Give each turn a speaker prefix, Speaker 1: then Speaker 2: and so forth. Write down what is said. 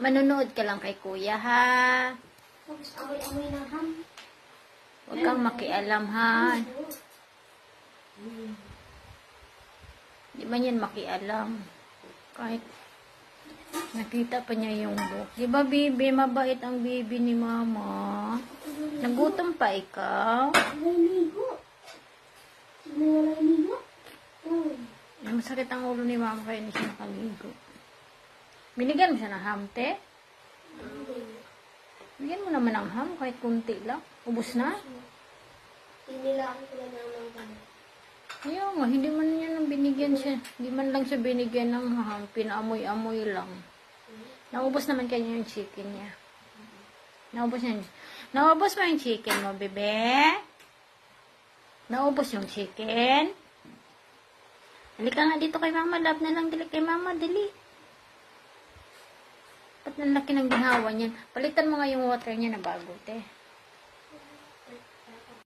Speaker 1: Manunood ka lang kay kuya, ha?
Speaker 2: Tapos amoy-amoy ng ham.
Speaker 1: Huwag kang makialam, ha? Di man yan makialam. Kahit nakita pa niya yung book. Di ba, baby? Mabait ang baby ni mama. Nagutom pa ikaw?
Speaker 2: Naliligo. Naliligo?
Speaker 1: Masakit ang ulo ni mama kaya hindi siya nakaligo. Binigyan mo siya ng ham, te? Bigyan mo naman ng ham, kahit kunti lang. Ubus na?
Speaker 2: Sinilaan ko lang ng kami.
Speaker 1: Ayaw nga, hindi man niya nang binigyan siya. Hindi man lang siya binigyan ng ham. Pinaamoy-amoy lang. Naubos naman kanya yung chicken niya. Naubos niya. Naubos mo yung chicken mo, bebe? Naubos yung chicken? Halika nga dito kay mama. Love na lang dili kay mama. Dili. Ba't ang laki ng ginawa niyan? Palitan mo nga yung water niya na bago, te.